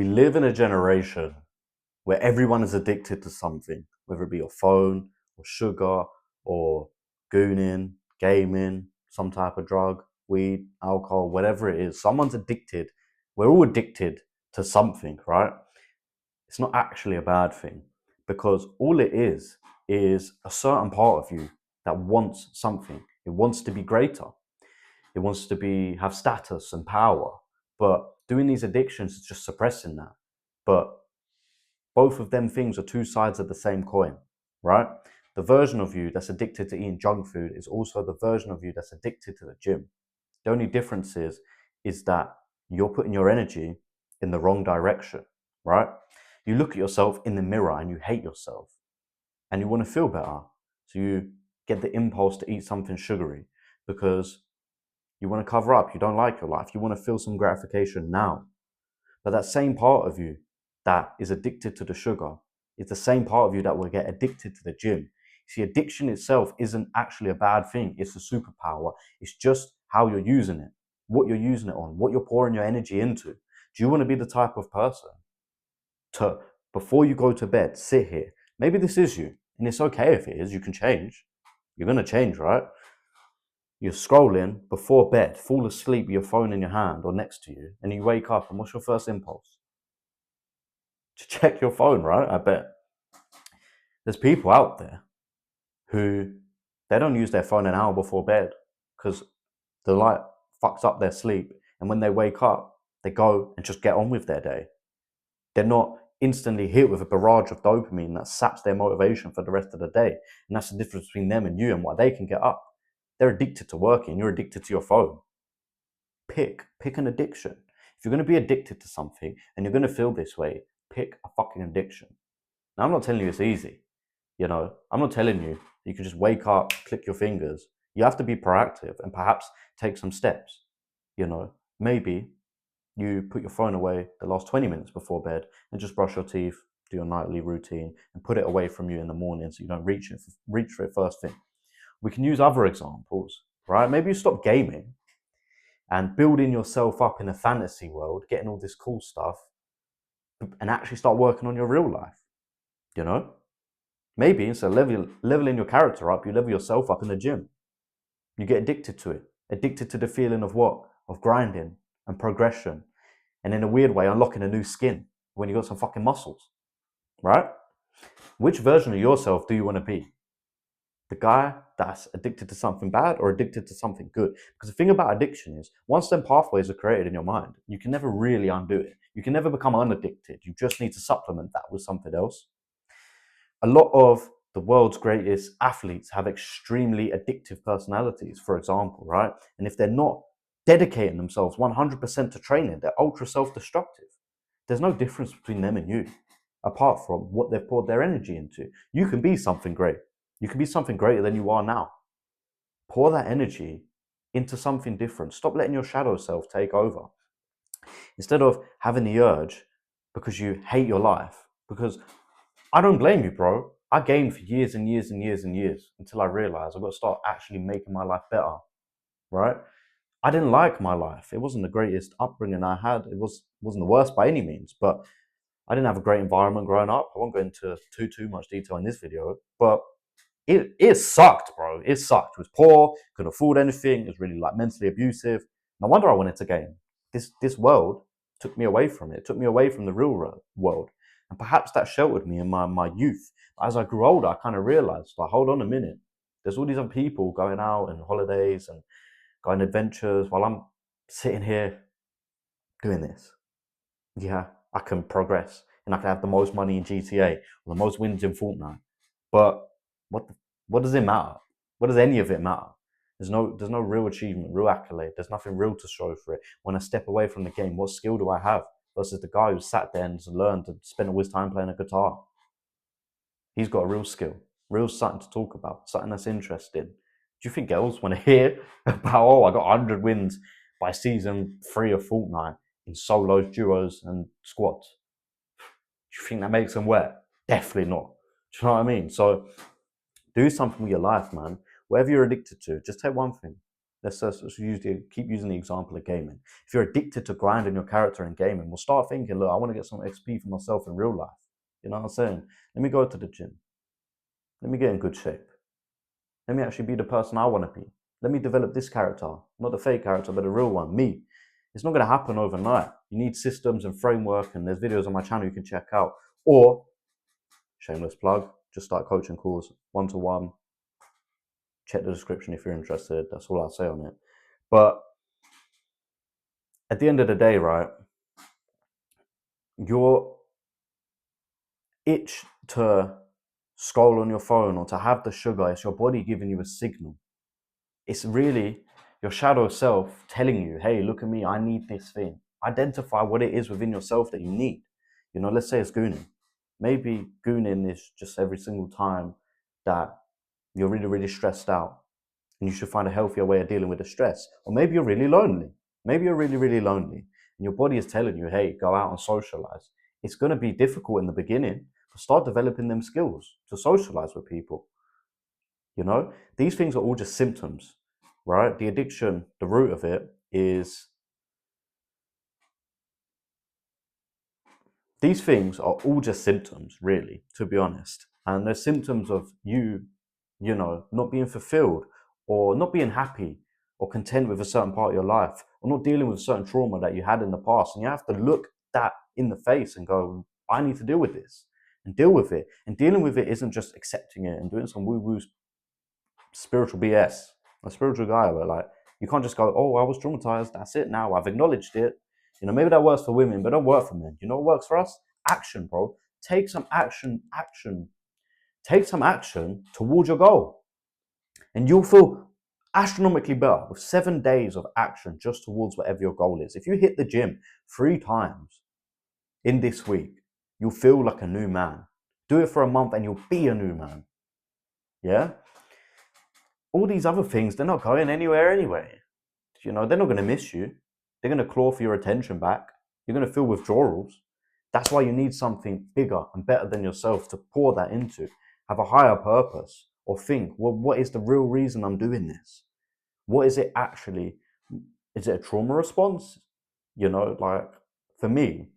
We live in a generation where everyone is addicted to something, whether it be your phone or sugar or gooning, gaming, some type of drug, weed, alcohol, whatever it is. Someone's addicted. We're all addicted to something, right? It's not actually a bad thing because all it is a certain part of you that wants something. It wants to be greater. It wants to have status and power. But doing these addictions is just suppressing that. But both of them things are two sides of the same coin, right? The version of you that's addicted to eating junk food is also the version of you that's addicted to the gym. The only difference is that you're putting your energy in the wrong direction, right? You look at yourself in the mirror and you hate yourself and you want to feel better. So you get the impulse to eat something sugary because you want to cover up. You don't like your life. You want to feel some gratification now. But that same part of you that is addicted to the sugar is the same part of you that will get addicted to the gym. See, addiction itself isn't actually a bad thing. It's a superpower. It's just how you're using it, what you're using it on, what you're pouring your energy into. Do you want to be the type of person to, before you go to bed, sit here? Maybe this is you, and it's okay if it is. You can change. You're going to change, right? You're scrolling before bed, fall asleep with your phone in your hand or next to you, and you wake up, and what's your first impulse? To check your phone, right? I bet. There's people out there who they don't use their phone an hour before bed because the light fucks up their sleep. And when they wake up, they go and just get on with their day. They're not instantly hit with a barrage of dopamine that saps their motivation for the rest of the day. And that's the difference between them and you and why they can get up. They're addicted to working. You're addicted to your phone. Pick an addiction. If you're going to be addicted to something and you're going to feel this way, pick a fucking addiction. Now, I'm not telling you it's easy. I'm not telling you you can just wake up, click your fingers. You have to be proactive and perhaps take some steps. Maybe you put your phone away the last 20 minutes before bed and just brush your teeth, do your nightly routine, and put it away from you in the morning so you don't reach for it first thing. We can use other examples, right? Maybe you stop gaming and building yourself up in a fantasy world, getting all this cool stuff, and actually start working on your real life. Maybe instead of leveling your character up, you level yourself up in the gym. You get addicted to it, addicted to the feeling of what? Of grinding and progression. And in a weird way, unlocking a new skin when you got some fucking muscles, right? Which version of yourself do you want to be? The guy that's addicted to something bad or addicted to something good? Because the thing about addiction is, once them pathways are created in your mind, you can never really undo it. You can never become unaddicted. You just need to supplement that with something else. A lot of the world's greatest athletes have extremely addictive personalities, for example, right? And if they're not dedicating themselves 100% to training, they're ultra self-destructive. There's no difference between them and you, apart from what they've poured their energy into. You can be something great. You can be something greater than you are now. Pour that energy into something different. Stop letting your shadow self take over. Instead of having the urge because you hate your life, because I don't blame you, bro. I gamed for years and years and years and years until I realized I've got to start actually making my life better, right? I didn't like my life. It wasn't the greatest upbringing I had. It wasn't the worst by any means, but I didn't have a great environment growing up. I won't go into too much detail in this video, but it sucked, bro. It sucked. It was poor, couldn't afford anything. It was really mentally abusive. No wonder I wanted to game. This world took me away from it. It took me away from the real world. And perhaps that sheltered me in my youth. As I grew older, I kind of realized, hold on a minute. There's all these other people going out and holidays and going adventures while I'm sitting here doing this. Yeah, I can progress and I can have the most money in GTA or the most wins in Fortnite. But what does it matter? What does any of it matter? There's no real achievement, real accolade. There's nothing real to show for it. When I step away from the game, what skill do I have versus the guy who sat there and learned to spend all his time playing a guitar? He's got a real skill, real something to talk about, something that's interesting. Do you think girls want to hear about, I got 100 wins by season 3 of Fortnite in solos, duos, and squads? Do you think that makes them wet? Definitely not. Do you know what I mean? So do something with your life, man. Whatever you're addicted to, just take one thing. Let's keep using the example of gaming. If you're addicted to grinding your character in gaming, well, start thinking, look, I want to get some XP for myself in real life. You know what I'm saying? Let me go to the gym. Let me get in good shape. Let me actually be the person I want to be. Let me develop this character, not the fake character, but the real one, me. It's not going to happen overnight. You need systems and framework, and there's videos on my channel you can check out. Or, shameless plug, just start coaching calls, one-to-one. Check the description if you're interested. That's all I'll say on it. But at the end of the day, right, your itch to scroll on your phone or to have the sugar, it's your body giving you a signal. It's really your shadow self telling you, hey, look at me, I need this thing. Identify what it is within yourself that you need. You know, let's say it's gooning. Maybe gooning is just every single time that you're really, really stressed out and you should find a healthier way of dealing with the stress. Or maybe you're really lonely. Maybe you're really, really lonely and your body is telling you, hey, go out and socialize. It's going to be difficult in the beginning, but start developing them skills to socialize with people. You know, these things are all just symptoms, right? The addiction, the root of it is, these things are all just symptoms, really, to be honest. And they're symptoms of you, you know, not being fulfilled or not being happy or content with a certain part of your life or not dealing with certain trauma that you had in the past. And you have to look that in the face and go, I need to deal with this and deal with it. And dealing with it isn't just accepting it and doing some woo-woo spiritual BS. I'm a spiritual guy, but like, you can't just go, oh, I was traumatized. That's it now. I've acknowledged it. You know, maybe that works for women, but don't work for men. You know what works for us? Action, bro. Take some action. Take some action towards your goal. And you'll feel astronomically better with 7 days of action just towards whatever your goal is. If you hit the gym 3 times in this week, you'll feel like a new man. Do it for a month and you'll be a new man. Yeah? All these other things, they're not going anywhere anyway. You know, they're not going to miss you. They're going to claw for your attention back. You're going to feel withdrawals. That's why you need something bigger and better than yourself to pour that into. Have a higher purpose or think, well, what is the real reason I'm doing this? What is it actually? Is it a trauma response? You know, like for me,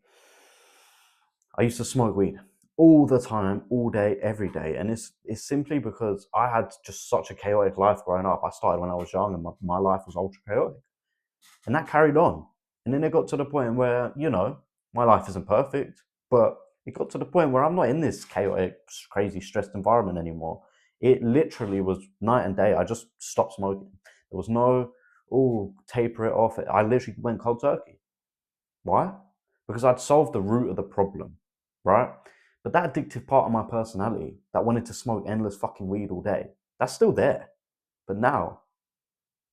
I used to smoke weed all the time, all day, every day. And it's simply because I had just such a chaotic life growing up. I started when I was young and my life was ultra chaotic. And that carried on. And then it got to the point where, you know, my life isn't perfect, but it got to the point where I'm not in this chaotic, crazy, stressed environment anymore. It literally was night and day. I just stopped smoking. There was no, oh, taper it off. I literally went cold turkey. Why? Because I'd solved the root of the problem, right? But that addictive part of my personality that wanted to smoke endless fucking weed all day, that's still there. But now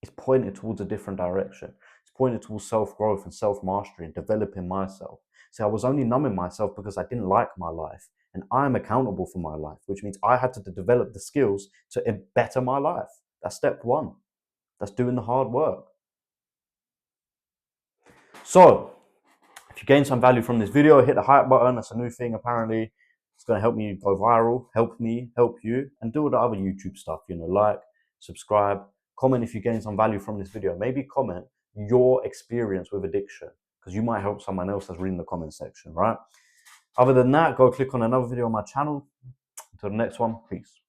it's pointed towards a different direction. It's pointed towards self-growth and self-mastery and developing myself. So I was only numbing myself because I didn't like my life. And I'm accountable for my life, which means I had to develop the skills to better my life. That's step one. That's doing the hard work. So, if you gain some value from this video, hit the hype button. That's a new thing apparently. It's going to help me go viral, help me, help you, and do all the other YouTube stuff. You know, like, subscribe, comment if you gain some value from this video. Maybe comment your experience with addiction because you might help someone else that's reading the comment section, right? Other than that, go click on another video on my channel. Until the next one, peace.